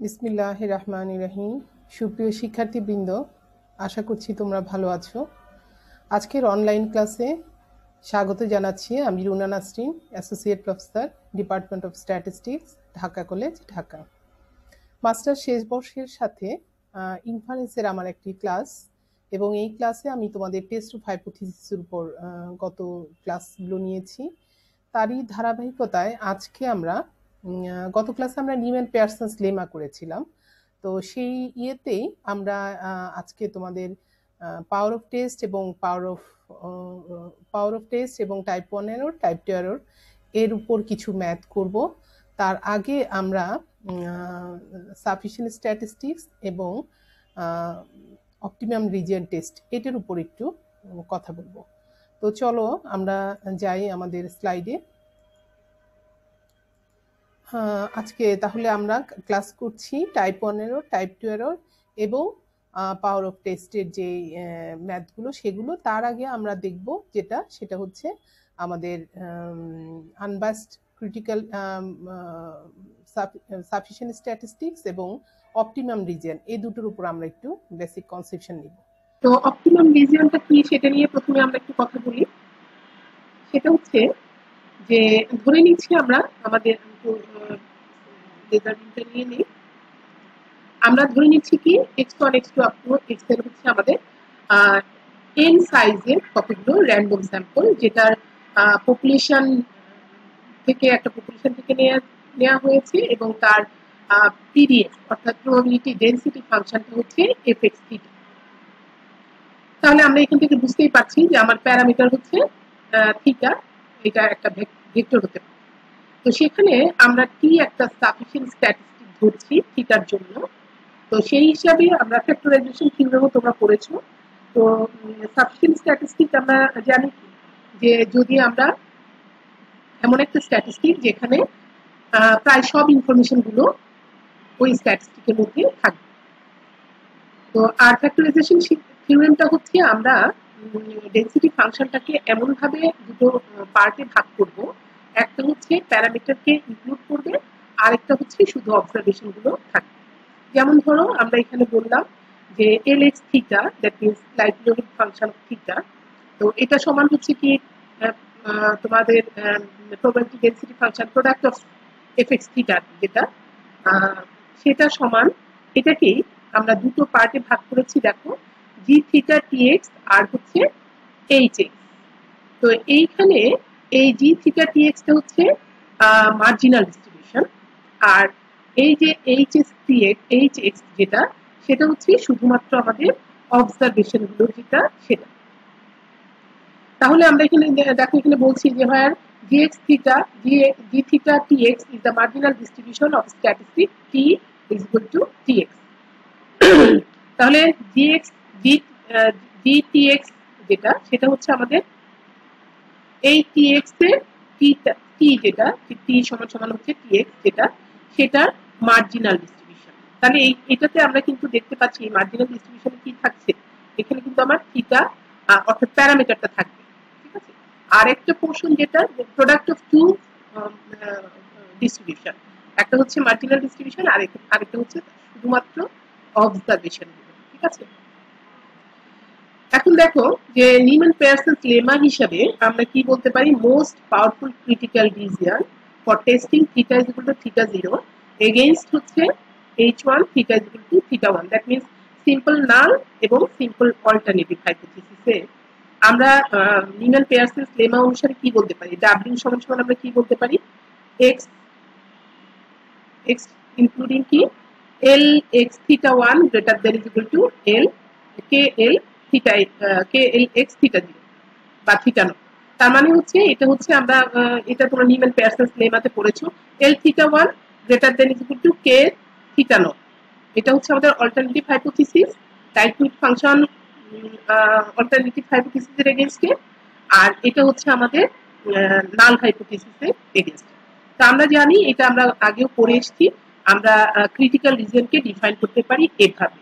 বিসমিল্লাহির রহমানির রহিম। সুপ্রিয় শিক্ষার্থীবৃন্দ, আশা করছি তোমরা ভালো আছো। আজকের অনলাইন ক্লাসে স্বাগত জানাচ্ছি। আমি Runa Nasrin, associate professor, department of statistics, Dhaka college, Dhaka. Master শেষ বর্ষের সাথে ইনফারেন্সের আমার একটি ক্লাস, এবং এই ক্লাসে আমি তোমাদের টেস্ট অফ হাইপোথিসিসের উপর গত ক্লাসগুলো নিয়েছি। তারই ধারাবাহিকতায় আজকে আমরা গত ক্লাসে আমরা নিউম্যান পেয়ারসন্স লেমা করেছিলাম। তো সেই ইয়েতেই আমরা আজকে তোমাদের পাওয়ার অফ টেস্ট এবং পাওয়ার অফ টেস্ট এবং টাইপ 1 এরর, টাইপ 2 এরর এর উপর কিছু ম্যাথ করব। তার আগে আমরা সাফিসিয়েন্ট স্ট্যাটিস্টিক্স এবং অপটিমাম রিজিয়ন টেস্ট এটার উপর একটু কথা বলবো। তো চলো আমরা যাই আমাদের স্লাইডে। আজকে তাহলে আমরা ক্লাস করছি টাইপ 1 এরর, টাইপ 2 এরর এবং পাওয়ার অফ টেস্টের যে ম্যাথগুলো সেগুলো। তার আগে আমরা দেখব সেটা হচ্ছে আমাদের আনবায়াসড ক্রিটিক্যাল সাফিসিয়েন্ট স্ট্যাটিস্টিক্স এবং অপটিমাম রিজিয়ন, এই দুটোর উপর আমরা একটু বেসিক কনসেপশন নিব। তো অপটিমাম রিজিয়নটা কি সেটা নিয়ে প্রথমে আমরা একটু কথা বলি। সেটা হচ্ছে যে ধরে নিচ্ছি আমরা আমাদের রেজাল্টটা নিয়ে নিই। আমরা ধরে নিচ্ছি কি x1 x2 up to xn হচ্ছে আমাদের n সাইজের কতগুলো র্যান্ডম স্যাম্পল, যেটার পপুলেশন থেকে নেওয়া হয়েছে এবং তার পিডিএফ অর্থাৎ প্রবাবিলিটি ডেনসিটি ফাংশনটা হচ্ছে fx থিটা। তাহলে আমরা এখান থেকে বুঝতেই পারছি যে আমার প্যারামিটার হচ্ছে থিটা, এটা একটা ভেক্টর হতে পারে। তো সেখানে আমরা কি একটা সাফিসিয়েন্ট স্ট্যাটিস্টিক ধরছি থিটার জন্য। তো সেই হিসাবে আমরা ফ্যাক্টরাইজেশন থিওরেমও তোমরা পড়েছো। তো সাফিসিয়েন্ট স্ট্যাটিস্টিক আমরা জানি যে যদি আমরা এমন একটা স্ট্যাটিস্টিক যেখানে প্রায় সব ইনফরমেশন গুলো ওই স্ট্যাটিস্টিকের মধ্যে থাকবে। তো আর ফ্যাক্টরাইজেশন থিওরেমটা হচ্ছে আমরা ডেনসিটি ফাংশনটাকে এমন ভাবে দুটো পার্টে ভাগ করব, একটা হচ্ছে প্যারামিটারকে ইনক্লুড করবে, আরেকটা হচ্ছে শুধু অবজারভেশন গুলো থাকবে। যেমন ধরো আমরা এখানে বললাম যে lx theta, that means likelihood function theta. তো এটা সমান হচ্ছে কি তোমাদের probability density function product of fx theta, যেটা সেটা সমান, এটাকেই আমরা দুটো পার্টে ভাগ করেছি। দেখো জি থিটা টিএক্স আর হচ্ছে এইচ এক্স। তো এইখানে এই জি থিটা টিএক্সটা হচ্ছে মার্জিনাল ডিস্ট্রিবিউশন, আর এই যে এইচ এক্স যেটা, সেটা হচ্ছে শুধুমাত্র আমাদের অবজারভেশন গুলো যেটা সেটা। তাহলে আমরা এখানে দেখো এখানে বলছি যে হয় gx theta g theta tx is the marginal distribution of statistic t is equal to tx. তাহলে gtx যেটা, সেটা হচ্ছে আমাদের এই tx এর t যেটা t সমান সমান হচ্ছে tx যেটা, সেটার মার্জিনাল ডিস্ট্রিবিউশন। তাহলে এটাতে আমরা কিন্তু দেখতে পাচ্ছি এই মার্জিনাল ডিস্ট্রিবিউশনে কি থাকছে, এখানে কিন্তু আমার থিটা অর্থাৎ প্যারামিটারটা থাকবে। ঠিক আছে, আর একটা পোর্শন যেটা প্রোডাক্ট অফ টু ডিস্ট্রিবিউশন, একটা হচ্ছে মার্জিনাল ডিস্ট্রিবিউশন আর আরেকটা হচ্ছে শুধুমাত্র অবজারভেশন। ঠিক আছে, এখন দেখো যে নিউম্যান পেয়ারসন্স লেমা হিসাবে আমরা কি বলতে পারি, most powerful critical region for testing theta is equal to theta 0 against হচ্ছে h1 theta is equal to theta 1, that means simple null এবং সিম্পল অল্টারনেটিভ হাইপোথিসিসে আমরা নিউম্যান পেয়ারসন্স লেমা অনুসারে কি বলতে পারি, w সমান সমান আমরা কি বলতে পারি, x ইনক্লুডিং কি l x theta 1 greater than is equal two l kl theta kl x theta 0 বা থিটা 0। তার মানে হচ্ছে এটা হচ্ছে আমরা এটা তোমরা নিউম্যান পেয়ারসন্স লেমাতে পড়েছো, l theta 1 greater than is equal to k theta 0। এটা হচ্ছে আমাদের alternative hypothesis, likelihood function alternative হাইপোথিসিসের এগেইনস্টে, আর এটা হচ্ছে আমাদের নাল হাইপোথিসিসের এগেইনস্টে। তো আমরা জানি, এটা আমরা আগেও পড়ে এসেছি, আমরা ক্রিটিক্যাল রিজিয়নকে ডিফাইন করতে পারি এভাবে,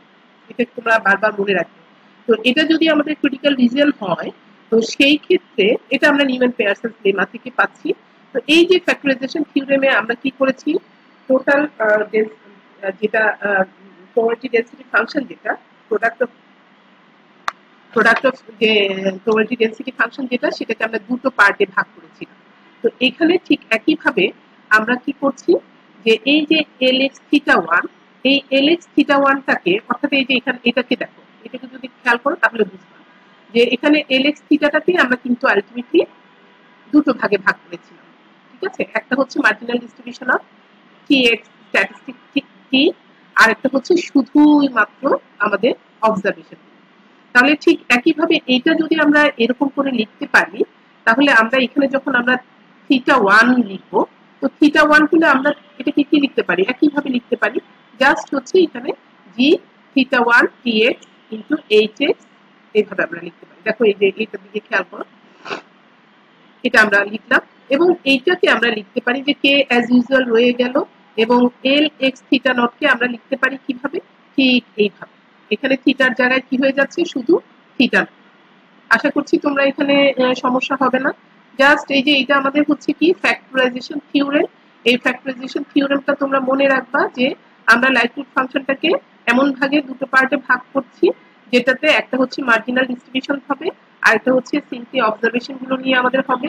এটা তোমরা বারবার মনে রাখবে। তো এটা যদি আমাদের ক্রিটিক্যাল রিজিয়ন হয়, তো সেই ক্ষেত্রে এটা আমরা নিউম্যান পেয়ারসন্স লেমা থেকে পাচ্ছি। তো এই যে ফ্যাক্টরাইজেশন থিওরেমে আমরা কি করেছি, টোটাল যেটা প্রবাবিলিটি ডেনসিটি ফাংশন, যেটা প্রোডাক্ট অফ যে প্রবাবিলিটি ডেনসিটি ফাংশন যেটা, সেটাকে আমরা দুটো পার্টে ভাগ করেছিলাম। তো এখানে ঠিক একইভাবে আমরা কি করছি, যে এই যে Lx θ1, এই Lx θ1টাকে, অর্থাৎ এই যে এখানে এটাকে দেখো, এটাকে যদি খেয়াল করো তাহলে বুঝবা যে এখানে Lx θটাকে আমরা কিন্তু আলটিমেটলি দুটো ভাগে ভাগ করেছিলাম। ঠিক আছে, একটা হচ্ছে marginal distribution of Tx statistic T, আর একটা হচ্ছে শুধুই মাত্র আমাদের অবজারভেশন। তাহলে ঠিক একইভাবে এইটা যদি আমরা এরকম করে লিখতে পারি, তাহলে আমরা এখানে যখন আমরা θ1 লিখবো, তো θ1 হলে আমরা এটাকে কি লিখতে পারি, একইভাবে লিখতে পারি, জাস্ট হচ্ছে এখানে g θ1 tx ইন্টু hx, এইভাবে আমরা লিখতে পারি। দেখো এই যে এইটার দিকে খেয়াল করো, এটা আমরা লিখলাম, এবং এইটাকে আমরা লিখতে পারি যে কে অ্যাজ ইউজুয়াল রয়ে গেল, এবং এল এক্স থিটা নট কে আমরা লিখতে পারি কিভাবে, ঠিক এইভাবে। এখানে থিটার জায়গায় কি হয়ে যাচ্ছে, শুধু থিটা। আশা করছি তোমরা এখানে সমস্যা হবে না। জাস্ট এই যে এটা আমাদের হচ্ছে কি ফ্যাক্টরাইজেশন থিওরেম, এই ফ্যাক্টরাইজেশন থিওরেমটা তোমরা মনে রাখবা যে আমরা লাইকলিহুড ফাংশনটাকে এমন ভাগে দুটো পার্টে ভাগ করছি, যেটাতে একটা হচ্ছে মার্জিনাল ডিস্ট্রিবিউশন হবে, আর একটা হচ্ছে সিম্পলি অবজারভেশন গুলো নিয়ে আমাদের হবে।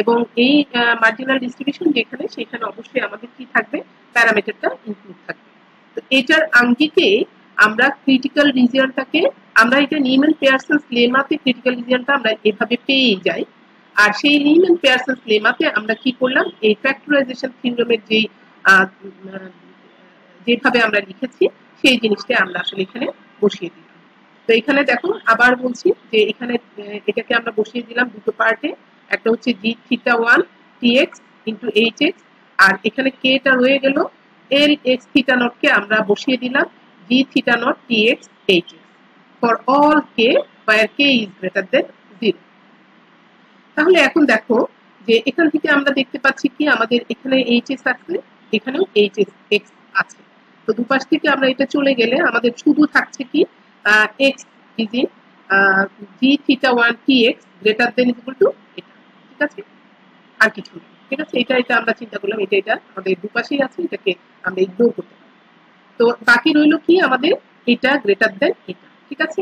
এবং এই মার্জিনাল ডিস্ট্রিবিউশন যেখানে, সেখানে অবশ্যই আমাদের কি থাকবে, প্যারামিটারটা ইনক্লুড থাকবে। তো এটার আঙ্গিকে আমরা ক্রিটিক্যাল রিজিয়নটাকে, আমরা এটা নিউম্যান পেয়ারসন্স লেমাতে ক্রিটিক্যাল রিজিয়নটা আমরা এভাবে পেয়ে যাই। আর সেই নিউম্যান পেয়ারসন্স লেমাতে আমরা কি করলাম, এই ফ্যাক্টরাইজেশন থিওরেমের যেভাবে আমরা লিখেছি, সেই জিনিসটা আমরা আসলে এখানে বসিয়ে দিলাম। তো এখানে দেখো আবার বলছি যে এখানে এটাকে আমরা বসিয়ে দিলাম দুটো পার্টে, একটা হচ্ছে জি θ1 tx ইন্টু hx, আর এখানে কে টা রয়ে গেল, এল এক্স থিটা নট কে আমরা বসিয়ে দিলাম G theta naught tx hx for all কে where k is greater than 0। তাহলে এখন দেখো যে এখান থেকে আমরা দেখতে পাচ্ছি কি, আমাদের এখানে hs আছে, এখানেও hx আছে। তো দুপাশ থেকে আমরা এটা চলে গেলে আমাদের শুধু থাকছে কি, x is in g θ1 tx greater than equal to এটা। ঠিক আছে, আর কিছু নেই। ঠিক আছে, এটা আমরা চিন্তা করলাম, এটা আমাদের দুপাশেই আছে, এটাকে আমরা ইগনোর করতে পারি। তো বাকি রইলো কি আমাদের, এটা গ্রেটার দেন এটা। ঠিক আছে,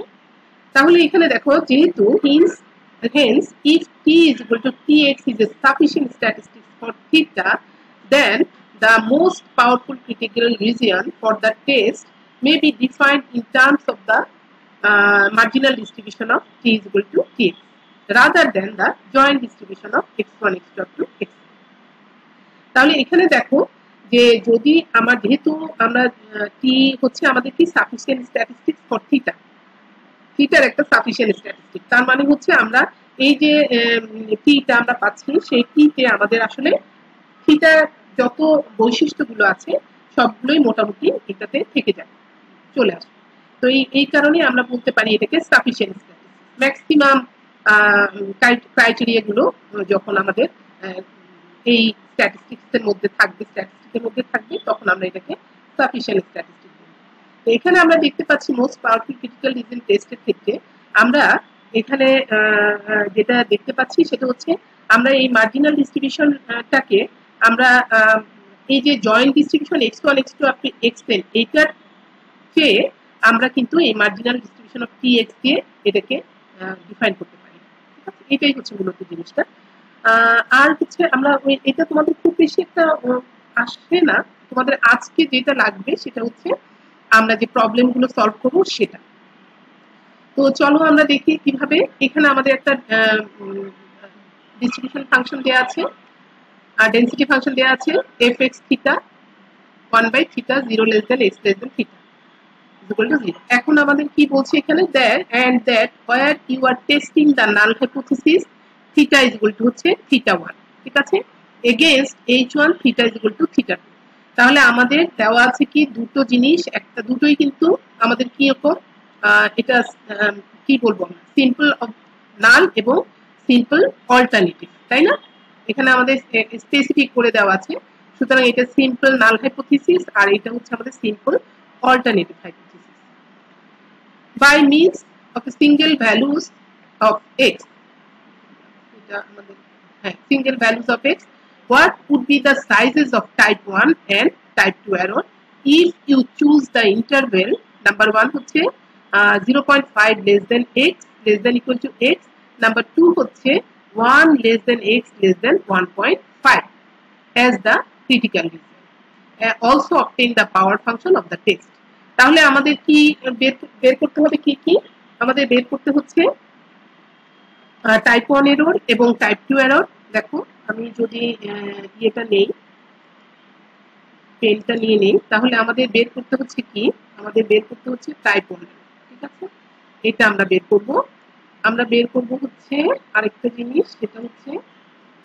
তাহলে এখানে দেখো, যেহেতু hence if t is equal to tx is a sufficient statistics for theta, then the most powerful critical region for the test may be defined in terms of the marginal distribution of t is equal to tx rather than the joint distribution of x1 x2 up to x। তাহলে এখানে দেখো যে যদি আমার, যেহেতু আমরা টি হচ্ছে আমাদের কি সাফিসিয়েন্ট স্ট্যাটিস্টিক্স ফর থিটা, থিটার একটা সাফিসিয়েন্ট স্ট্যাটিস্টিক, তার মানে হচ্ছে আমরা এই যে টিটা আমরা পাচ্ছি, সেই টিতে আমাদের আসলে থিটার যত বৈশিষ্ট্যগুলো আছে সবগুলোই মোটামুটি এটাতে থেকে যায়, চলে আসে। তো এই কারণে আমরা বলতে পারি এটাকে সাফিসিয়েন্ট স্ট্যাটিস্টিক্স। ম্যাক্সিমাম ক্রাইটেরিয়া গুলো যখন আমাদের এই স্ট্যাটিস্টিক্সের মধ্যে থাকবে, তখন আমরা এটাকে সাফিসিয়েন্ট স্ট্যাটিস্টিক্স বলবো। তো এখানে আমরা দেখতে পাচ্ছি মোস্ট পাওয়ারফুল ক্রিটিক্যাল রিজন টেস্টের ক্ষেত্রে আমরা এখানে যেটা দেখতে পাচ্ছি, সেটা হচ্ছে আমরা এই মার্জিনাল ডিস্ট্রিবিউশনটাকে আমরা এই যে joint distribution x1 x2 up to xn, এইটার চেয়ে আমরা কিন্তু এই মার্জিনাল ডিস্ট্রিবিউশন অফ tx দিয়ে এটাকে ডিফাইন করতে পারি। এটাই হচ্ছে মূলত জিনিসটা। আর হচ্ছে আমরা এটা তোমাদের খুব বেশি একটা আসবে না, তোমাদের আজকে যেটা লাগবে সেটা হচ্ছে আমরা যে প্রবলেম গুলো সলভ করবো সেটা। তো চলো আমরা দেখি কিভাবে। এখানে আমাদের একটা ডিস্ট্রিবিউশন ফাংশন দেওয়া আছে, আর ডেনসিটি ফাংশন দেওয়া আছে fx theta 1/θ 0 less than x less than theta equal to 0। এখন আমাদের কি বলছে এখানে, that where you are testing the null hypothesis theta is equal to হচ্ছে θ1, ঠিক আছে, against h1 theta is equal to θ2। তাহলে আমাদের দেওয়া আছে কি দুটো জিনিস, একটা দুটোই কিন্তু আমাদের কি রকম, এটা কি বলবো, সিম্পল নাল এবং সিম্পল অল্টারনেটিভ, তাই না? এখানে আমাদের স্পেসিফিক করে দেওয়া আছে, সুতরাং এটা সিম্পল নাল হাইপোথিসিস, আর এটা হচ্ছে আমাদের simple alternative hypothesis. By means of single values of X, এটা আমাদের single values of x, what would be the sizes of type 1 and type 2 error if you the interval number 1 হচ্ছে 0.5 less than x less than equal to x, number 2 হচ্ছে 1 less than x less than 1.5 as the critical region. Also obtain the power function of the test. তাহলে আমাদের কি বের করতে হবে, কি কি আমাদের বের করতে হচ্ছে? টাইপ 1 এরর এবং টাইপ 2 এরর। দেখো আমি যদি এটা নেই, পেনটা নিয়ে নেই, তাহলে আমাদের বের করতে হচ্ছে কি? আমাদের বের করতে হচ্ছে টাইপ 1 এরর। ঠিক আছে, এটা আমরা বের করব। আমরা বের করব হচ্ছে আরেকটা জিনিস, সেটা হচ্ছে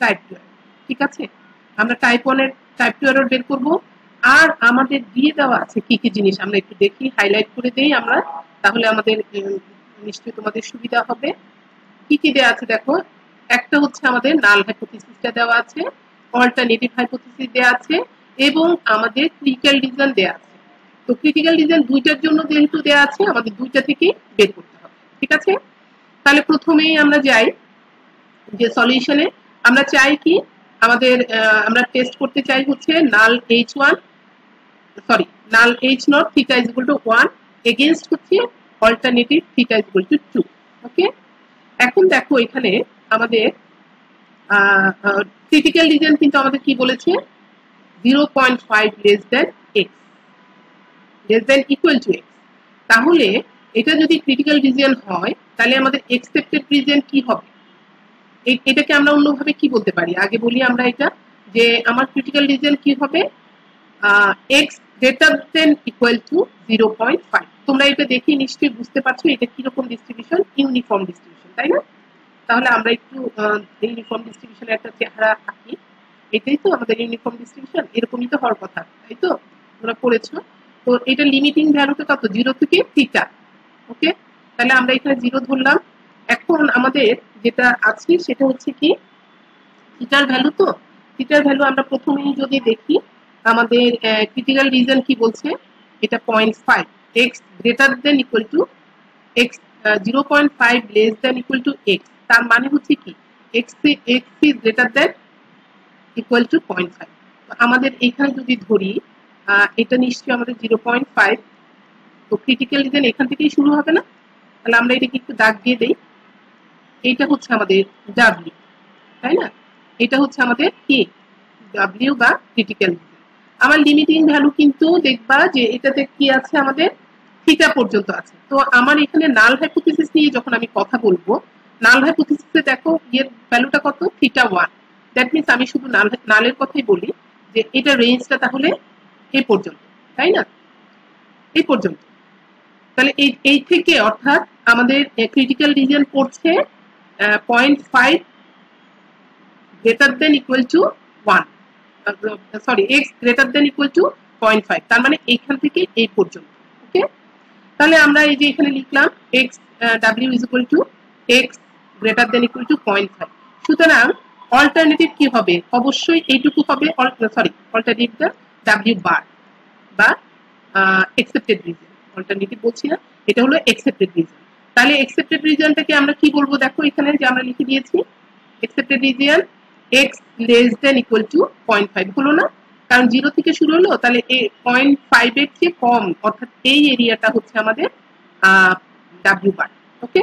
টাইপ 2 এরর। ঠিক আছে, আমরা টাইপ 1 এর টাইপ 2 এরর বের করব। আর আমাদের দিয়ে দেওয়া আছে কি কি জিনিস, আমরা একটু দেখি, হাইলাইট করে দেই আমরা, তাহলে আমাদের নিশ্চয়ই তোমাদের সুবিধা হবে। কি কি দেওয়া আছে দেখো, একটা হচ্ছে আমাদের নাল হাইপোথিসিসটা দেওয়া আছে, অল্টারনেটিভ হাইপোথিসিস দেওয়া আছে এবং আমাদের ক্রিটিক্যাল রিজন দেওয়া আছে। তো ক্রিটিক্যাল রিজন দুইটার জন্য যেহেতু দেওয়া আছে, আমাদের দুইটা থেকে বের করতে হবে। ঠিক আছে, তাহলে প্রথমেই আমরা যাই যে সলিউশনে। আমরা চাই কি, আমাদের আমরা টেস্ট করতে চাই হচ্ছে null H1 sorry null H0 theta is equal to 1 against হচ্ছে alternative theta is equal to 2। Okay, এখন দেখো এখানে আমাদের ক্রিটিক্যাল রিজন কিন্তু আমাদের কি বলেছে, 0.5 লেস দেন x লেস দেন ইকুয়াল টু x। তাহলে এটা যদি ক্রিটিক্যাল রিজন হয়, তাহলে আমাদের এক্সেপ্টেড রিজন কি হবে? এটাকে আমরা অন্যভাবে কি বলতে পারি, আগে বলি আমরা এটা, যে আমার ক্রিটিক্যাল রিজন কি হবে, x greater than equal to 0.5। তোমরা এটা দেখে নিশ্চয়ই বুঝতে পারছো এটা কিরকম ডিস্ট্রিবিউশন, ইউনিফর্ম ডিস্ট্রিবিউশন, তাই না? তাহলে আমরা একটু ইউনিফর্ম ডিস্ট্রিবিউশনের একটা চেহারা আঁকি। এটাই তো আমাদের ইউনিফর্ম ডিস্ট্রিবিউশন, এরকমই তো হওয়ার কথা, তাই তো? তোমরা পড়েছো তো। এটা লিমিটিং ভ্যালুটা কত, 0 থেকে থিটা। ওকে, তাহলে আমরা এখানে 0 ধরলাম। এখন আমাদের যেটা আছে সেটা হচ্ছে কি, থিটার ভ্যালু। তো থিটার ভ্যালু আমরা প্রথমেই যদি দেখি, আমাদের ক্রিটিক্যাল রিজন কি বলছে, এটা 0.5 x greater than equal two x 0.5 less দেন ইকুয়াল টু এক্স। তার মানে হচ্ছে কি, x is greater than equal to 0.5। তো আমাদের এখানে যদি ধরি, এটা নিশ্চয়ই আমাদের 0.5, তো ক্রিটিক্যাল রিজন এখান থেকেই শুরু হবে না? তাহলে আমরা এটাকে একটু দাগ দিয়ে দেই। এইটা হচ্ছে আমাদের ডাব্লিউ, তাই না? এটা হচ্ছে আমাদের কি, ডাব্লিউ বা ক্রিটিক্যাল রিজন। আমার লিমিটিং ভ্যালু কিন্তু দেখবা যে এটাতে কি আছে, আমাদের থিটা পর্যন্ত আছে। তো আমার এখানে নাল হাইপোথিসিস নিয়ে যখন আমি কথা বলবো, নাল হাইপোথিসিসে দেখো এর ভ্যালুটা কত, থিটা 1। দ্যাট মিনস আমি শুধু নালের কথাই বলি যে এটা রেঞ্জটা তাহলে এই পর্যন্ত, তাই না? এই পর্যন্ত। তাহলে এই থেকে অর্থাৎ আমাদের ক্রিটিক্যাল রিজন পড়ছে 0.5 greater than equal to 1, sorry x greater than equal to 0.5, তার মানে এইখান থেকে এই পর্যন্ত। ওকে, তাহলে আমরা এই যে এখানে লিখলাম x W is equal two x greater than equal to 0.5। সুতরাং অল্টারনেটিভ কি হবে, অবশ্যই এইটুকু হবে, সরি অল্টারনেটিভটা ডাব্লিউ বার বা এক্সেপ্টেড রিজন, অল্টারনেটিভ বলছি না, এটা হলো এক্সেপ্টেড রিজন। তাহলে এক্সেপ্টেড রিজনটাকে আমরা কি বলবো, দেখো এখানে যে আমরা লিখে দিয়েছি accepted reason x less than equal to 0.5 হলো না, কারণ 0 থেকে শুরু হলো, তাহলে 0.5 এর চেয়ে কম, অর্থাৎ এই এরিয়াটা হচ্ছে আমাদের ডাব্লিউ বার। ওকে,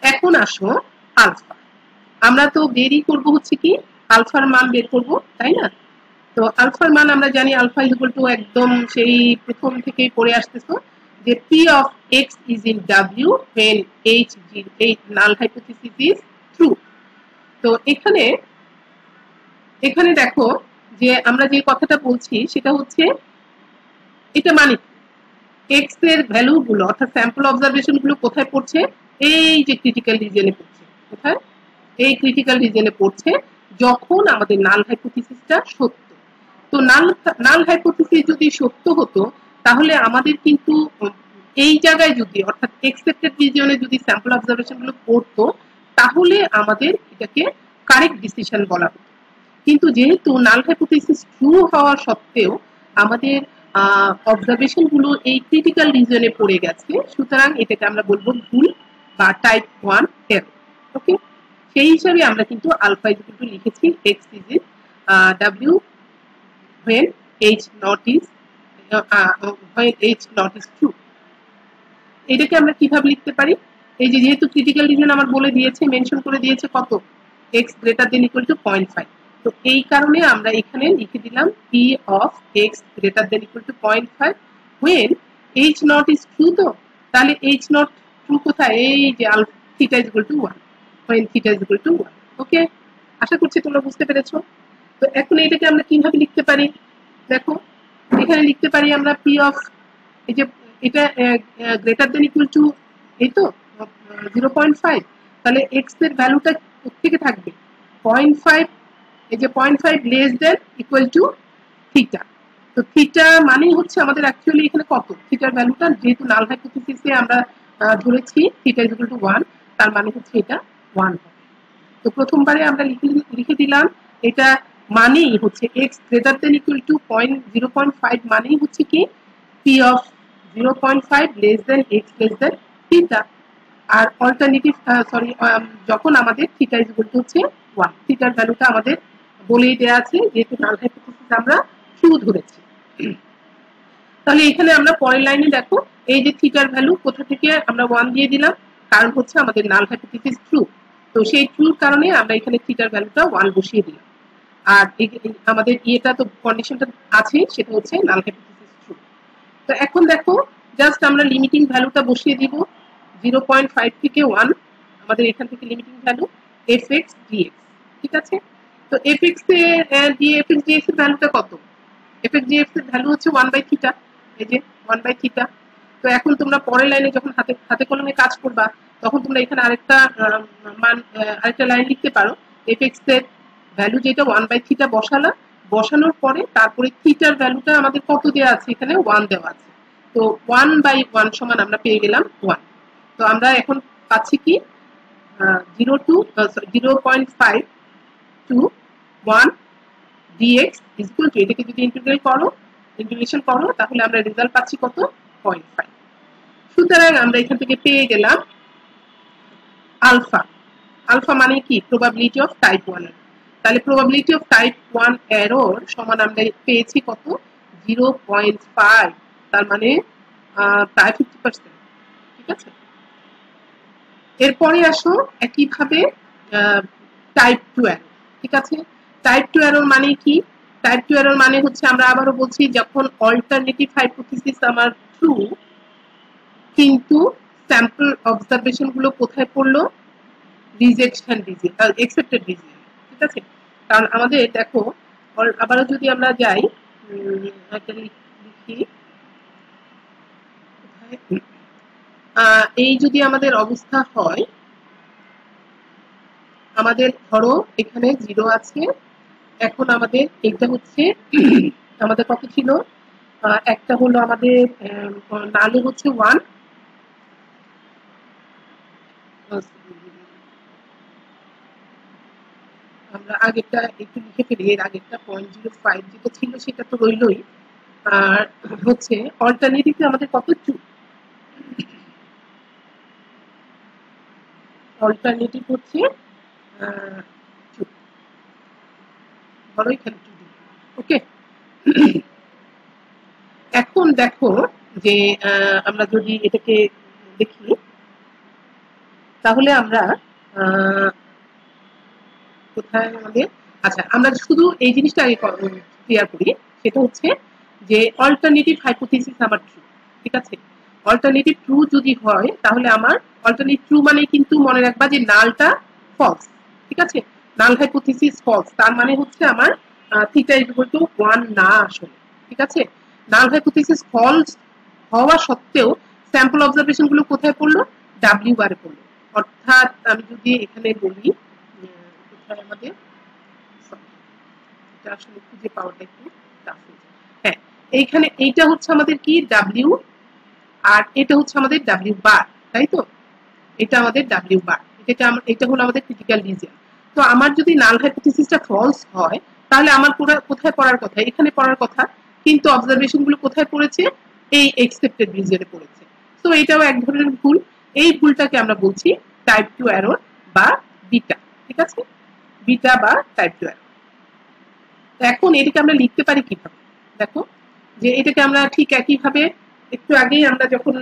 এখন আসো আলফা। আমরা তো বেরই করবো হচ্ছে কি, আলফার মান বের করবো, তাই না? তো আলফার মান আমরা জানি, আলফা ইজ ইকুয়াল টু, একদম সেই প্রথম থেকেই পড়ে আসতেছো যে P of X is in W when এই নাল হাইপোথিসিস ইজ ট্রু। তো এখানে দেখো যে আমরা যে কথাটা বলছি সেটা হচ্ছে, এটা মানে এক্স এর ভ্যালু গুলো অর্থাৎ স্যাম্পল অবজারভেশন গুলো কোথায় পড়ছে, এই যে ক্রিটিক্যাল রিজনে পড়ছে। কোথায়? এই ক্রিটিক্যাল রিজনে পড়ছে যখন আমাদের নাল হাইপোথিসিসটা সত্য। তো নাল হাইপোথিসিস যদি সত্য হতো, তাহলে আমাদের কিন্তু এই জায়গায় যদি অর্থাৎ এক্সেপ্টেড রিজনে যদি স্যাম্পল অবজারভেশন গুলো পড়তো, তাহলে আমাদের এটাকে কারেক্ট ডিসিশন বলা হতো। কিন্তু যেহেতু নাল হাইপোথিসিস ট্রু হওয়া সত্ত্বেও আমাদের অবজারভেশন গুলো এই ক্রিটিক্যাল রিজনে পড়ে গেছে, সুতরাং এটাকে আমরা বলবো ভুল বা টাইপ 1 এরর। ওকে, সেই হিসাবে আমরা কিন্তু আলফা ইজ ইকুয়াল টু লিখেছি x is in W when h not is h not is true। এটাকে আমরা কিভাবে লিখতে পারি? এই যে যেহেতু ক্রিটিক্যাল রিজন আমার বলে দিয়েছে, মেনশন করে দিয়েছে কত, x greater than equal to 0.5। তো এই কারণে আমরা এখানে লিখে দিলাম p of x greater than equal to 0.5 when h not is true। তো তাহলে h not true কোথায়? এই যে theta is equal to 1, when theta is equal to 1। ওকে, আশা করছি তোমরা বুঝতে পেরেছো। তো এখন এটাকে আমরা কিভাবে লিখতে পারি? দেখো এখানে লিখতে পারি আমরা p of, এই যে এটা গ্রেটার দেন ইকুয়াল টু এই তো 0.5, তাহলে x এর ভ্যালুটা কোথেকে থাকবে? 0.5, এই যে 0.5 less then equal to theta. তো থিটা মানেই হচ্ছে আমাদের অ্যাকচুয়ালি এখানে কত, থিটার ভ্যালুটা যেহেতু নাল হাইপোথিসিসে আমরা ধরেছি থিটা ইজ ইকুয়াল টু 1, তার মানে হচ্ছে এটা 1 হবে। তো প্রথমবারে আমরা লিখে দিলাম এটা মানেই হচ্ছে x greater than equal to 0.5 মানেই হচ্ছে কি p of 0.5 less than x less than theta. আর অল্টারনেটিভ যখন আমাদের থিটা ইজ ইকুয়াল টু হচ্ছে 1, থিটার ভ্যালুটা আমাদের বলেই দেওয়া আছে যেহেতু নাল হাইপোথিসিস আমরা ট্রু ধরেছি। তাহলে এখানে আমরা পরের লাইনে দেখো এই যে থিটার ভ্যালু কোথা থেকে আমরা 1 দিয়ে দিলাম, কারণ হচ্ছে আমাদের নাল হাইপোথিসিস ট্রু। তো সেই ট্রুর কারণে আমরা এখানে থিটার ভ্যালুটা 1 বসিয়ে দিলাম। আর আমাদের ইয়েটা তো কন্ডিশনটা আছে, সেটা হচ্ছে নাল হাইপোথিসিস ট্রু। তো এখন দেখো জাস্ট আমরা লিমিটিং ভ্যালুটা বসিয়ে দিব 0.5 থেকে 1, আমাদের এখান থেকে লিমিটিং ভ্যালু fx dx। ঠিক আছে, তো fx এর fx dx এর ভ্যালুটা কত? fx dx এর ভ্যালু হচ্ছে 1 থিটা, এই যে 1 থিটা। তো এখন তোমরা পরের লাইনে যখন হাতে কলমে কাজ করবা তখন তোমরা এখানে আরেকটা আরেকটা লাইন লিখতে পারো, fx এর ভ্যালু যেটা 1 থিটা বসানোর পরে তারপরে থিটার ভ্যালুটা আমাদের কত দেওয়া আছে, এখানে 1 দেওয়া আছে। তো 1/1 সমান আমরা পেয়ে গেলাম 1। তো আমরা এখন পাচ্ছি কি 0.5 to 1 dx is equal to, এটাকে যদি ইন্টিগ্রেশন করো তাহলে আমরা রেজাল্ট পাচ্ছি কত, 0.5। সুতরাং আমরা এখান থেকে পেয়ে গেলাম আলফা। আলফা মানে কি? Probability of type 1 error. তাহলে প্রবাবিলিটি অফ টাইপ 1 এরর সমান আমরা পেয়েছি কত, 0.5, তার মানে প্রায় 50%। ঠিক আছে, এরপরে আসো একইভাবে টাইপ 2 এরর। ঠিক আছে, টাইপ 2 এরর মানে কি? টাইপ 2 এরর মানে হচ্ছে আমরা আবারও বলছি যখন অল্টারনেটিভ হাইপোথিসিস আমার ট্রু কিন্তু স্যাম্পল অবজারভেশন গুলো কোথায় পড়লো, রিজেকশন রিজিয়ন, এক্সেপ্টেড রিজিয়ন। ঠিক আছে, কারণ আমাদের দেখো আবারও যদি আমরা যাই লিখি, এই যদি আমাদের অবস্থা হয়, আমাদের ধরো এখানে 0 আছে, এখন আমাদের এটা হচ্ছে আমাদের কত ছিল, একটা হলো আমাদের নালে হচ্ছে 1, আমরা আগেরটা একটু লিখে ফেলি, এর আগেরটা 0.05 যেটা ছিল সেটা তো রইলই। আর হচ্ছে অল্টারনেটিভে আমাদের কত, 2, অল্টারনেটিভ হচ্ছে 2, ধরো এখানে 2 দিই। ওকে, এখন দেখো যে আমরা যদি এটাকে দেখি তাহলে আমরা কোথায় আমাদের, আচ্ছা আমরা শুধু এই জিনিসটা আগে ক্লিয়ার করি, সেটা হচ্ছে যে অল্টারনেটিভ হাইপোথিসিস আমার ট্রু। ঠিক আছে, অল্টারনেটিভ ট্রু যদি হয় তাহলে আমার অল্টারনেটিভ ট্রু মানে কিন্তু মনে রাখবা যে নালটা ফলস। ঠিক আছে, নাল হাইপোথিসিস ফলস, তার মানে হচ্ছে আমার থিটা ইজ ইকুয়াল টু 1 না আসলে। ঠিক আছে, নাল হাইপোথিসিস ফলস হওয়া সত্ত্বেও স্যাম্পল অবজারভেশন গুলো কোথায় পড়লো, ডাব্লিউ বারে পড়লো। অর্থাৎ আমি যদি এখানে বলি আমাদের এটা আসলে খুঁজে পাওয়াটা একটু টাফ হয়ে যায়। হ্যাঁ, এইখানে এইটা হচ্ছে আমাদের কি, ডাব্লিউ, আর এটা হচ্ছে আমাদের ডাব্লিউ বার, তাই তো? এটা আমাদের ডাব্লিউ বার, এটা হলো আমাদের ক্রিটিক্যাল রিজিয়ন। তো আমার যদি নাল হাইপোথিসিসটা ফলস হয় তাহলে আমার কোথায় পড়ার কথা, এখানে পড়ার কথা, কিন্তু অবজারভেশন গুলো কোথায় পড়েছে, এই এক্সেপ্টেড রিজিয়নে পড়েছে। তো এটাও এক ধরনের ভুল, এই ভুলটাকে আমরা বলছি টাইপ 2 এরর বা বিটা। ঠিক আছে, বিটা বা টাইপ 2 এরর। এখন এটাকে আমরা লিখতে পারি কিভাবে, দেখো যে এটাকে আমরা ঠিক একইভাবে একটু আগেই আমরা যখন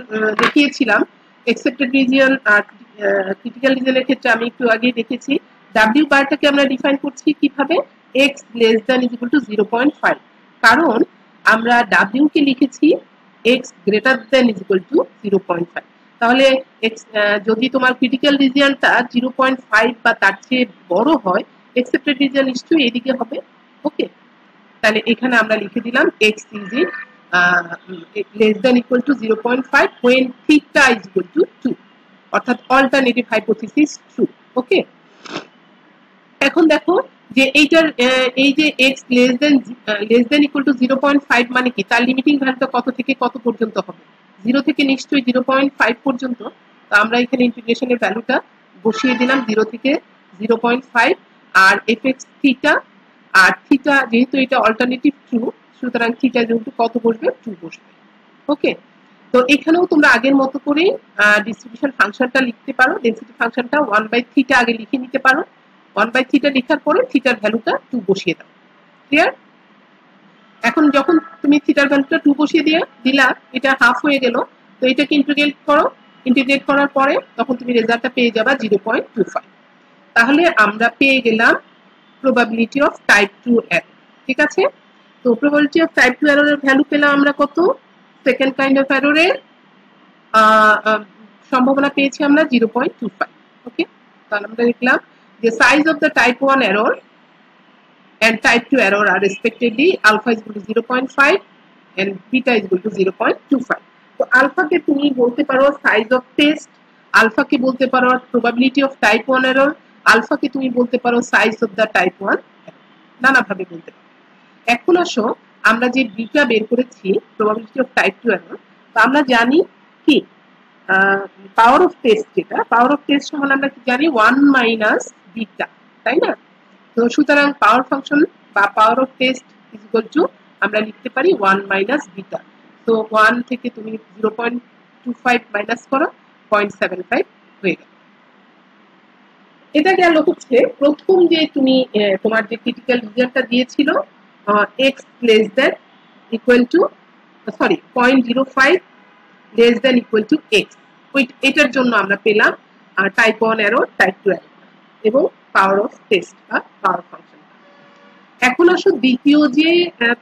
দেখিয়েছিলাম এক্সেপ্টেড রিজিয়ন আর ক্রিটিক্যাল রিজিয়নের ক্ষেত্রে আমি একটু আগেই দেখেছি ডাব্লিউ বারটাকে আমরা ডিফাইন করছি কিভাবে x less than is equal to 0.5 কারণ আমরা ডাব্লিউ কে লিখেছি x greater than is equal to 0.5 তাহলে যদি তোমার ক্রিটিক্যাল রিজিয়নটা 0.5 বা তার চেয়ে বড় হয় এক্সেপ্টেড রিজিয়ন নিশ্চয়ই এদিকে হবে ওকে তাহলে এখানে আমরা লিখে দিলাম x is less than equal to 0.5 when theta is equal to 2 অর্থাৎ অল্টারনেটিভ হাইপোথিসিস ট্রু ওকে এখন দেখো যে এইটার এই যে x less than equal to 0.5 মানে কি তার লিমিটিং ভ্যালুটা কত থেকে কত পর্যন্ত হবে 0 থেকে নিশ্চয়ই 0.5 পর্যন্ত তো আমরা এখানে ইন্টিগ্রেশনের ভ্যালুটা বসিয়ে দিলাম 0 থেকে 0.5 আর fx থিটা আর থিটা যেহেতু এটা অল্টারনেটিভ ট্রু সুতরাং থিটা যেহেতু কত বসবে 2 বসবে ওকে তো এখানেও তোমরা আগের মতো করেই ডিস্ট্রিবিউশন ফাংশনটা লিখতে পারো ডেনসিটি ফাংশনটা 1/θ আগে লিখে নিতে পারো 1/θ লেখার পরে থিটার ভ্যালুটা 2 বসিয়ে দাও ক্লিয়ার এখন যখন তুমি থিটার ভ্যালুটা 2 বসিয়ে দিলা এটা হাফ হয়ে গেল তো এটাকে ইন্টিগ্রেট করার পরে তখন তুমি রেজাল্টটা পেয়ে যাবা 0.25 তাহলে আমরা পেয়ে গেলাম probability of type 2 error ঠিক আছে তো probability of type 2 error এর ভ্যালু পেলাম আমরা কত সেকেন্ড কাইন্ড অফ এরর এর সম্ভাবনা পেয়েছি আমরা 0.25 ওকে তাহলে আমরা লিখলাম the size of the type 1 error and type 2 error are respectively alpha is equal to 0.5 and beta is equal to 0.25 তো alpha কে তুমি বলতে পারো size of test alpha কে বলতে পারো probability of type 1 error alpha কে তুমি বলতে পারো size of the type 1 নানা ভাবে বলতে পারো এখন আসো আমরা যে বিটা বের করেছি probability of type 2 error তো আমরা জানি কি পাওয়ার অফ টেস্ট যেটা পাওয়ার অফ টেস্ট সমান আমরা কি জানি 1 মাইনাস বিটা তাই না তো সুতরাং পাওয়ার ফাংশন বা power of test is equal two আমরা লিখতে পারি 1 মাইনাস বিটা তো 1 থেকে তুমি 0.25 মাইনাস করো 0.75 হয়ে গেল এটা গেল হচ্ছে প্রথম যে তুমি তোমার যে ক্রিটিক্যাল রিজনটা দিয়েছিল x less than equal to 0.05 less than equal to x এটার জন্য আমরা পেলাম টাইপ 1 এরর টাইপ 2 এরর এবং পাওয়ার অফ টেস্ট বা পাওয়ার ফাংশন এখন আসো দ্বিতীয় যে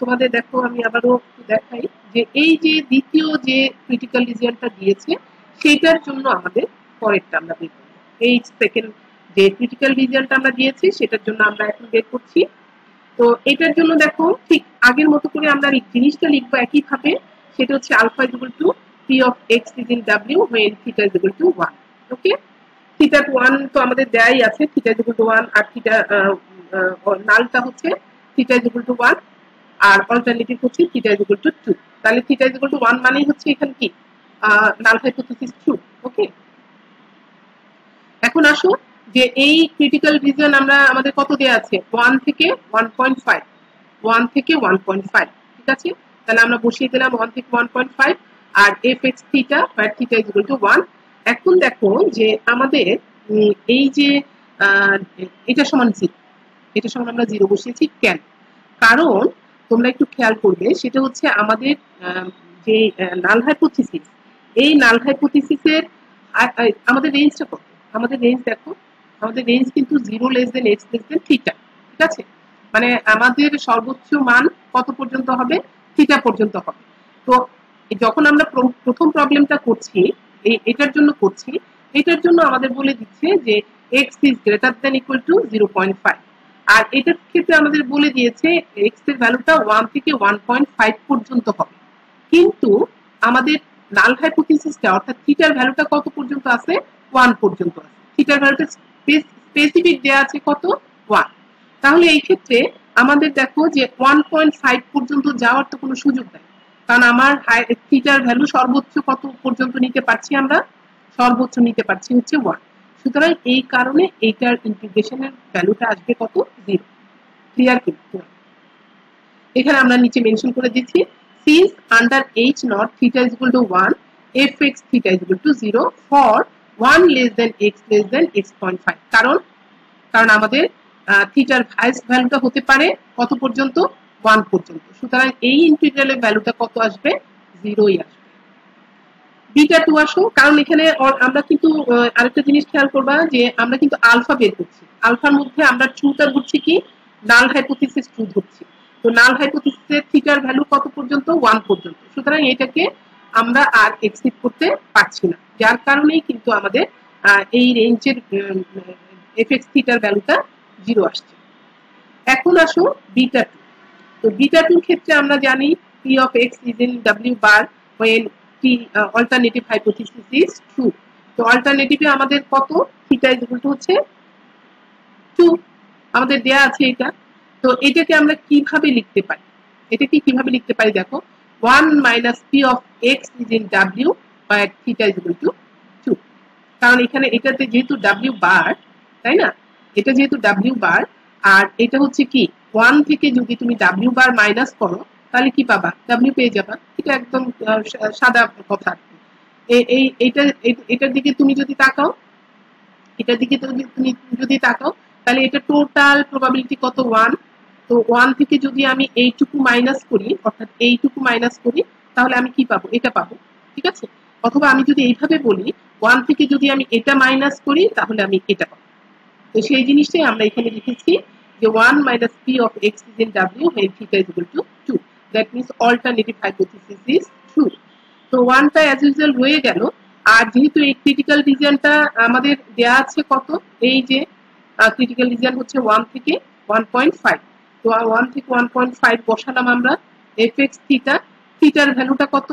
তোমাদের দেখো আমি আবারও দেখাই যে এই যে দ্বিতীয় যে ক্রিটিক্যাল রিজনটা দিয়েছে সেটার জন্য আমাদের পরেরটা আমরা বের করব এই সেকেন্ড যে ক্রিটিক্যাল রিজনটা আমরা দিয়েছি সেটার জন্য আমরা এখন বের করছি তো এটার জন্য দেখো ঠিক আগের মতো করে আমরা জিনিসটা লিখবো একইভাবে সেটা হচ্ছে alpha is equal to P of X is in W when theta is equal to 1 okay theta 1 তো আমাদের দেয়াই আছে থিটা ইজ ইকুয়াল টু 1 আর থিটা নালটা হচ্ছে থিটা ইজ ইকুয়াল টু 1 আর অল্টারনেটিভ হচ্ছে থিটা ইজ ইকুয়াল টু 2 তাহলে থিটা ইজ ইকুয়াল টু 1 মানেই হচ্ছে এখানে কি নাল হাইপোথিসিস ট্রু ওকে এখন আসো যে এই ক্রিটিক্যাল রিজন আমরা আমাদের কত দেয়া আছে 1 থেকে 1.5 1 থেকে 1.5 ঠিক আছে তাহলে আমরা বসিয়ে দিলাম 1 থেকে 1.5 আর fx theta where theta is equal to 1 এখন দেখো যে আমাদের এই যে এটা সমান 0 এটা সমান আমরা 0 বসিয়েছি কেন কারণ তোমরা একটু খেয়াল করবে সেটা হচ্ছে আমাদের যে নাল হাইপোথিসিস এই নাল হাইপোথিসিসের আমাদের রেঞ্জটা কত আমাদের রেঞ্জ দেখো আমাদের রেঞ্জ কিন্তু 0 less than x less than theta ঠিক আছে মানে আমাদের সর্বোচ্চ মান কত পর্যন্ত হবে থিটা পর্যন্ত হবে তো যখন আমরা প্রথম প্রবলেমটা করছি এটার জন্য আমাদের বলে দিচ্ছে যে x is greater than equal to 0.5 আর এটার ক্ষেত্রে আমাদের বলে দিয়েছে x এর ভ্যালুটা 1 থেকে 1.5 পর্যন্ত হবে কিন্তু আমাদের নাল হাইপোথিসিসটা অর্থাৎ থিটার ভ্যালুটা কত পর্যন্ত আছে 1 পর্যন্ত আছে থিটার ভ্যালুটা স্পেসিফিক দেয়া আছে কত 1 তাহলে এই ক্ষেত্রে আমাদের দেখো যে 1.5 পর্যন্ত যাওয়ার তো কোনো সুযোগ নেই কারণ আমার থিটার ভ্যালু সর্বোচ্চ কত পর্যন্ত নিতে পারছি আমরা সর্বোচ্চ নিতে পারছি হচ্ছে 1 সুতরাং এই কারণে এইটার ইন্টিগ্রেশনের ভ্যালুটা আসবে কত 0 ক্লিয়ার কি এখানে আমরা নিচে মেনশন করে দিচ্ছি since under h naught theta is equal to 1 fx theta is equal to 0 for 1 less than x 0.5 কারণ আমাদের থিটার হাইয়েস্ট ভ্যালুটা হতে পারে কত পর্যন্ত 1 পর্যন্ত। সুতরাং এই ইন্টিগ্রালের ভ্যালুটা কত আসবে? 0ই আসবে। বিটা 2 আসো, কারণ এখানে আমরা কিন্তু আরেকটা জিনিস খেয়াল করবা যে আমরা কিন্তু আলফা বের করছি। আলফার মধ্যে আমরা ট্রুটা ধরছি কি, নাল হাইপোথিসিস ট্রু ধরছি। তো নাল হাইপোথিসিসের থিটার ভ্যালু কত পর্যন্ত? 1 পর্যন্ত। সুতরাং এটাকে আমরা আর এক্সিড করতে পারছি না, যার কারণেই কিন্তু আমাদের এই রেঞ্জের এফএক্স থিটার ভ্যালুটা 0 আসছে। এখন আসো বিটা 2। তো বিটা 2 ক্ষেত্রে আমরা জানি p of x is in w bar when t alternative hypothesis is true. তো অল্টারনেটিভে আমাদের কত? থিটা ইজ ইকুয়াল টু হচ্ছে 2 আমাদের দেয়া আছে এটা। তো এটাকে আমরা কিভাবে লিখতে পারি? এটাকে কিভাবে লিখতে পারি দেখো, 1 minus p of x is in w where theta is equal to 2। কারণ এখানে এটাতে যেহেতু w বার, তাই না, এটা যেহেতু w বার, আর এটা হচ্ছে কি 1 থেকে যদি তুমি w বার মাইনাস করো তাহলে কি পাবা? w পেয়ে যাবা। এটা একদম সাদা কথা। এটার দিকে তুমি যদি তাকাও, এটার দিকে তুমি যদি তাকাও তাহলে এটা টোটাল প্রবাবিলিটি কত? 1। তো 1 থেকে যদি আমি এইটুকু মাইনাস করি, অর্থাৎ এইটুকু মাইনাস করি, তাহলে আমি কি পাবো? এটা পাবো। ঠিক আছে? অথবা আমি যদি এইভাবে বলি 1 থেকে যদি আমি এটা মাইনাস করি তাহলে আমি এটা পাবো। তো সেই জিনিসটাই আমরা এখানে লিখেছি যে 1 minus p of x is in w when theta is equal to 2. That means alternative hypothesis is true. তো 1টা অ্যাজ ইউজুয়াল রয়ে গেল। আর যেহেতু এই ক্রিটিক্যাল রিজিয়নটা আমাদের দেয়া আছে কত, এই যে ক্রিটিক্যাল রিজিয়ন হচ্ছে 1 থেকে 1.5। তো 1 থেকে 1.5 বসালাম আমরা। এফএক্স থিটা, থিটার ভ্যালুটা কত?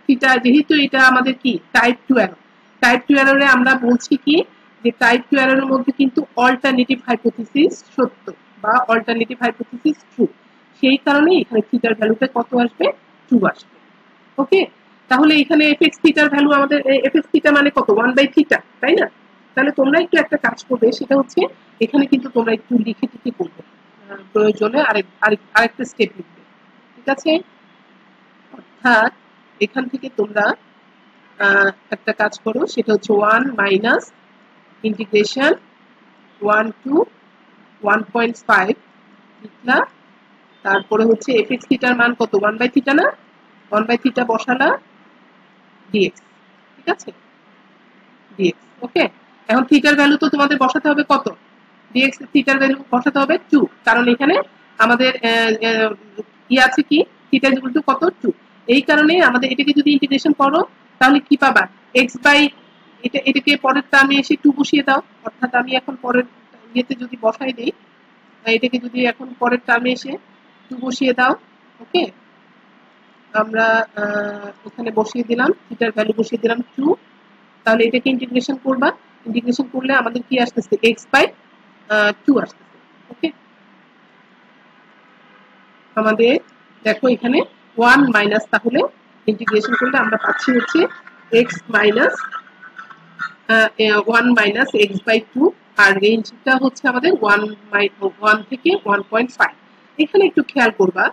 থিটা যেহেতু এটা আমাদের কি টাইপ 2 এরর, টাইপ 2 এররে আমরা বলছি কি যে টাইপ 2 এররের মধ্যে কিন্তু অল্টারনেটিভ হাইপোথিসিস সত্য বা অল্টারনেটিভ হাইপোথিসিস ট্রু। সেই কারণে এখানে থিটার ভ্যালুটা কত আসবে? 2 আসবে। ওকে, তাহলে এখানে এফএক্স থিটার ভ্যালু আমাদের, এফএক্স থিটা মানে কত? 1/θ, তাই না? তাহলে তোমরা একটু একটা কাজ করবে, সেটা হচ্ছে এখানে কিন্তু তোমরা একটু লিখে টিখে করবে, প্রয়োজনে আরেকটা স্টেপ লিখবে। ঠিক আছে? অর্থাৎ এখান থেকে তোমরা একটা কাজ করো, সেটা হচ্ছে 1 মাইনাস ইন্টিগ্রেশন 1 to 1.5 লিখলা। তারপরে হচ্ছে এফএক্স থিটার মান কত? 1/θ না? 1/θ বসালা, dx। ঠিক আছে? dx। ওকে, এখন থিটার ভ্যালু তো তোমাদের বসাতে হবে কত? dx থিটার ভ্যালু বসাতে হবে 2, কারণ এখানে আমাদের কি আছে কি থিটা ইজ ইকুয়াল টু কত? 2। এই কারণে আমাদের এটাকে যদি ইন্টিগ্রেশন করো তাহলে কি পাবা? x বাই এটাকে পরের টার্মে এসে 2 বসিয়ে দাও। অর্থাৎ আমি এখন পরের ইয়েতে যদি বসাই দেই, এটাকে যদি এখন পরের টার্মে এসে 2 বসিয়ে দাও। ওকে, আমরা এখানে বসিয়ে দিলাম, থিটার ভ্যালু বসিয়ে দিলাম 2। তাহলে এটাকে ইন্টিগ্রেশন করবা, ইন্টিগ্রেশন করলে আমাদের কি আসতেছে? x বাই 2 আসতেছে। ওকে, আমাদের দেখো এখানে 1 মাইনাস, তাহলে ইন্টিগ্রেশন করলে আমরা পাচ্ছি হচ্ছে x minus 1 minus x by 2, আর রেঞ্জটা হচ্ছে আমাদের 1 থেকে 1.5। এখানে একটু খেয়াল করবা,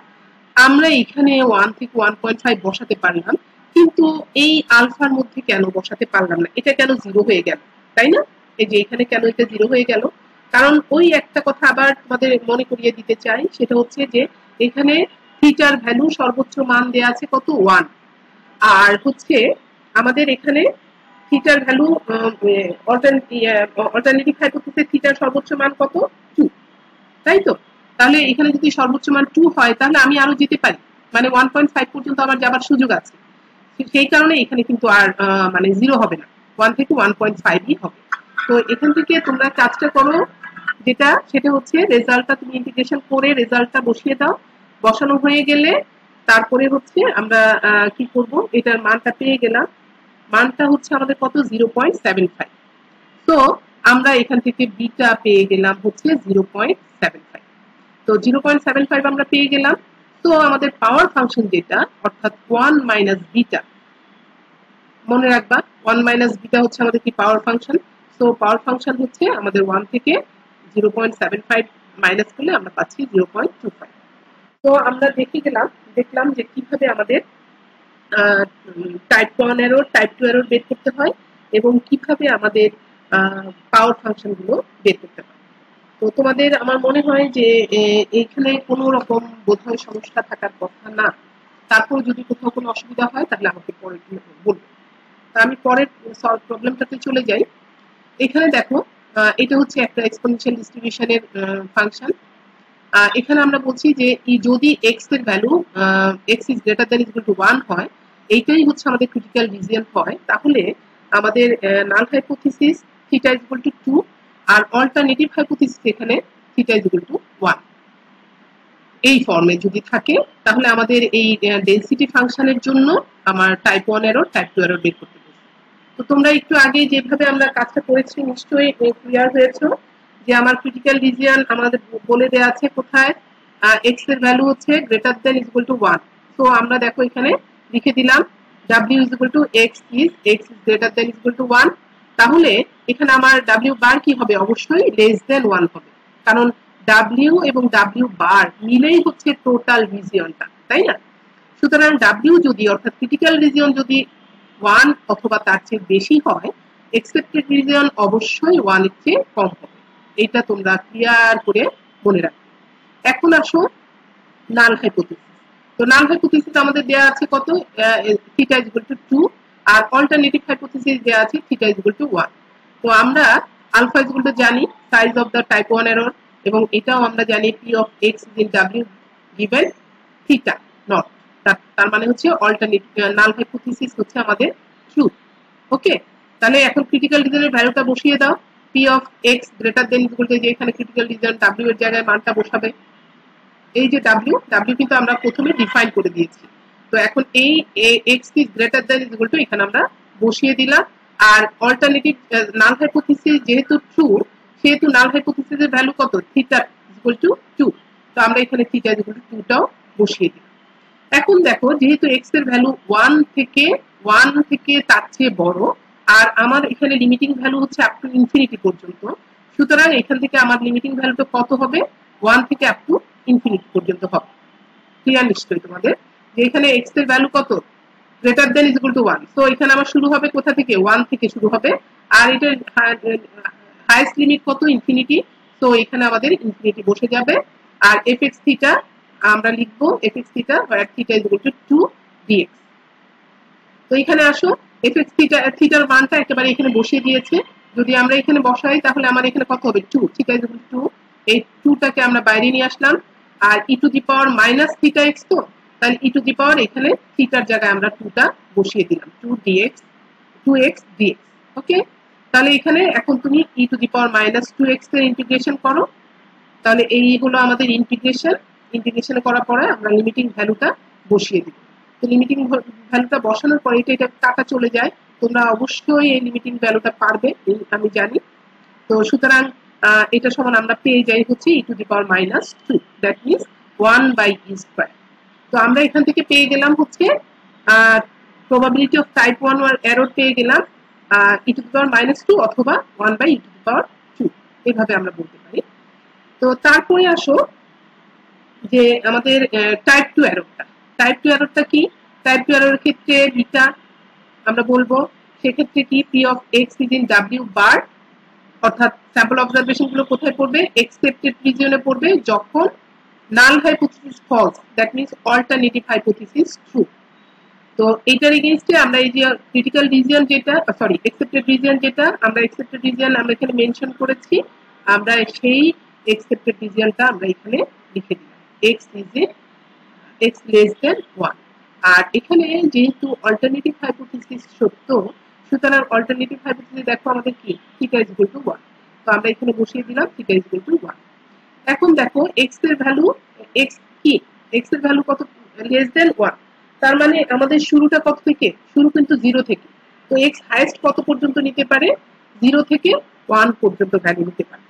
আমরা এখানে 1 থেকে 1.5 বসাতে পারলাম, কিন্তু এই আলফার মধ্যে কেন বসাতে পারলাম না? এটা কেন 0 হয়ে গেল, তাই না? এই যে এখানে কেন এটা 0 হয়ে গেল? কারণ ওই একটা কথা আবার তোমাদের মনে করিয়ে দিতে চাই, সেটা হচ্ছে যে এখানে থিটার ভ্যালু সর্বোচ্চ মান দেয়া আছে কত? 1। আর হচ্ছে আমাদের এখানে থিটার ভ্যালু অল্টারনেটিভ হাইপোথিসিসে থিটার সর্বোচ্চ মান কত? 2, তাই তো? তাহলে এখানে যদি সর্বোচ্চ মান 2 হয় তাহলে আমি আরো যেতে পারি, মানে 1.5 পর্যন্ত আমার যাবার সুযোগ আছে। সেই কারণে এখানে কিন্তু আর মানে 0 হবে না, 1 থেকে 1.5ই হবে। তো এখান থেকে তোমরা কাজটা করো, যেটা সেটা হচ্ছে রেজাল্টটা তুমি ইন্টিগ্রেশন করে রেজাল্টটা বসিয়ে দাও। বসানো হয়ে গেলে তারপরে হচ্ছে আমরা কি করব, এটার মানটা পেয়ে গেলাম। মানটা হচ্ছে আমাদের কত? 0.75। তো আমরা এখান থেকে বিটা পেয়ে গেলাম হচ্ছে 0.75। তো 0.75 আমরা পেয়ে গেলাম। তো আমাদের পাওয়ার ফাংশন যেটা, অর্থাৎ 1 মাইনাস বিটা, মনে রাখবা 1 মাইনাস বিটা হচ্ছে আমাদের কি পাওয়ার ফাংশন। তো পাওয়ার ফাংশন হচ্ছে আমাদের 1 থেকে 0.75 মাইনাস করলে আমরা পাচ্ছি 0.25। তো আমরা দেখলাম যে কিভাবে আমাদের টাইপ 1 এরর, টাইপ 2 এরর বের করতে হয় এবং কিভাবে আমাদের পাওয়ার ফাংশন গুলো বের করতে হয়। তো তোমাদের আমার মনে হয় যে এইখানে কোনো রকম বোধহয় সমস্যা থাকার কথা না। তারপর যদি কোথাও কোনো অসুবিধা হয় তাহলে আমাকে পরে বলবো। তা আমি পরের প্রবলেমটাতে চলে যাই। এখানে দেখো, এটা হচ্ছে একটা এক্সপোনেনশিয়াল ডিস্ট্রিবিউশনের ফাংশন। এখানে আমরা বলছি যে যদি এক্স এর value x is greater than equal to 1 হয়, এইটাই হচ্ছে আমাদের ক্রিটিক্যাল রিজিয়ন হয়, তাহলে আমাদের null hypothesis theta is equal to 2 আর অল্টারনেটিভ হাইপোথিসিস এখানে থিটা ইজ ইকুয়াল টু 1 এই ফর্মে যদি থাকে, তাহলে আমাদের এই ডেনসিটি ফাংশনের জন্য আমার টাইপ 1 এরর টাইপ 2 এরর বের করতে হবে। তো তোমরা একটু আগে যেভাবে আমরা কাজটা করেছি নিশ্চয়ই ক্লিয়ার হয়েছে যে আমার ক্রিটিক্যাল রিজিয়ন আমাদের বলে দেওয়া আছে কোথায়, এক্স এর ভ্যালু হচ্ছে গ্রেটার দ্যান ইকুয়াল টু 1। তো আমরা দেখো এখানে লিখে দিলাম w is equal two x is greater than equal to 1। তাহলে এখানে আমার w বার কি হবে, অবশ্যই লেস দ্যান 1 হবে, কারণ w এবং w বার মিলেই হচ্ছে টোটাল রিজিয়নটা, তাই না? সুতরাং w যদি অর্থাৎ ক্রিটিক্যাল রিজিয়ন যদি 1 অথবা তার চেয়ে বেশি হয়, এক্সেপ্টেড রিজিয়ন অবশ্যই 1 এর চেয়ে কম হবে। এটা তোমরা ক্লিয়ার করে মনে রাখবে। এখন আসো নাল হাইপোথিসিস। তো নাল হাইপোথিসিস আমাদের দেয়া আছে কত, থিটা ইজ ইকুয়াল টু 2 আর অল্টারনেটিভ হাইপোথিসিস দেয়া আছে থিটা ইজ ইকুয়াল টু 1। তো আমরা আলফা ইজ ইকুয়াল টু জানি size of the type 1 error, এবং এটাও আমরা জানি P of X in W given theta naught. তার মানে হচ্ছে অল্টারনেটিভ নাল হাইপোথিসিস হচ্ছে আমাদের ট্রু। ওকে, তাহলে এখন ক্রিটিক্যাল রিজনের ভ্যালুটা বসিয়ে দাও। P of x greater than equal two, যে এখানে ক্রিটিক্যাল রিজন ডাব্লিউ এর জায়গায় মানটা বসাবে। এই যে ডাব্লিউ কিন্তু আমরা প্রথমে ডিফাইন করে দিয়েছি। তো এখন এই x is greater than equal two এখানে আমরা বসিয়ে দিলাম। আর অল্টারনেটিভ নাল হাইপোথিসিস যেহেতু ট্রু, সেহেতু নাল হাইপোথিসিসের ভ্যালু কত, থিটা ইকুয়াল টু 2। তো আমরা এখানে থিটা ইকুয়াল টু 2 টাও বসিয়ে দিলাম। এখন দেখো, যেহেতু এক্স এর ভ্যালু 1 থেকে তার চেয়ে বড়, আর আমার এখানে লিমিটিং ভ্যালু হচ্ছে আপ টু ইনফিনিটি পর্যন্ত, সুতরাং এখান থেকে আমার লিমিটিং ভ্যালুটা কত হবে, 1 থেকে আপ টু ইনফিনিটি পর্যন্ত হবে। ক্লিয়ার নিশ্চয়ই তোমাদের যে এখানে এক্স এর ভ্যালু কত, greater than equal to 1। So এখানে আমার শুরু হবে কোথা থেকে, 1 থেকে শুরু হবে, আর এটার হাইয়েস্ট লিমিট কত, ইনফিনিটি। সো এখানে আমাদের ইনফিনিটি বসে যাবে। আর এফ এক্স থিটা আমরা লিখবো F x theta where theta is equal to 2 dx। তো এখানে আসো, এফ এক্স থিটার মানটা একেবারে এখানে বসিয়ে দিয়েছে। যদি আমরা এখানে বসাই তাহলে আমার এখানে কত হবে, 2, থিটা ইজ ইকুয়াল টু 2। এই 2 টাকে আমরা বাইরে নিয়ে আসলাম, আর e to the power minus theta x, তো তাহলে ই টু দি পাওয়ার এখানে থিটার জায়গায় আমরা 2 টা বসিয়ে দিলাম, 2x dx। ওকে, তাহলে এখানে এখন তুমি ই to the power minus 2x এর ইন্টিগ্রেশন করো। তাহলে এই হলো আমাদের ইন্টিগ্রেশন করার পরে আমরা লিমিটিং ভ্যালুটা বসিয়ে দিব। তো লিমিটিং ভ্যালুটা বসানোর পরে এটা কাটা চলে যায়। তোমরা অবশ্যই এই লিমিটিং ভ্যালুটা পারবে, আমি জানি। তো সুতরাং এটা সমান আমরা পেয়ে যাই হচ্ছে e to the power minus 2, that means 1/e square. তো আমরা এখান থেকে পেয়ে গেলাম হচ্ছে প্রবাবিলিটি অফ টাইপ 1 এরর পেয়ে গেলাম ই টু দি পাওয়ার মাইনাস 2 অথবা 1/e টু দি পাওয়ার 2, এভাবে আমরা বলতে পারি। তো তারপরে আসো যে আমাদের টাইপ 2 এররটা কি, টাইপ 2 এররের ক্ষেত্রে বিটা আমরা বলবো, সেক্ষেত্রে কি P of X is in W bar, অর্থাৎ স্যাম্পল অবজারভেশন গুলো কোথায় পড়বে, এক্সেপ্টেড রিজিয়নে পড়বে যখন null hypothesis false, that means alternative hypothesis true. তো এইটার এগেইনস্টে আমরা এই যে ক্রিটিক্যাল রিজিয়ন যেটা, সরি এক্সেপ্টেড রিজিয়ন যেটা, আমরা এক্সেপ্টেড রিজিয়ন আমরা এখানে মেনশন করেছি, আমরা সেই এক্সেপ্টেড রিজিয়নটা আমরা এখানে লিখে দিলাম, এক্স লেস দেন 1। আর এখানে যেহেতু অল্টারনেটিভ হাইপোথিসিস সত্য, সুতরাং অল্টারনেটিভ হাইপোথিসিস দেখো আমাদের কি, থিটা ইজ ইকুয়াল টু 1। তো আমরা এখানে বসিয়ে দিলাম থিটা ইজ ইকুয়াল টু 1। এখন দেখো এক্স এর ভ্যালু, এক্স কি, এক্স এর ভ্যালু কত, লেস দেন 1। তার মানে আমাদের শুরুটা কত থেকে, শুরু কিন্তু 0 থেকে। তো এক্স হাইয়েস্ট কত পর্যন্ত নিতে পারে, 0 থেকে 1 পর্যন্ত ভ্যালু নিতে পারে।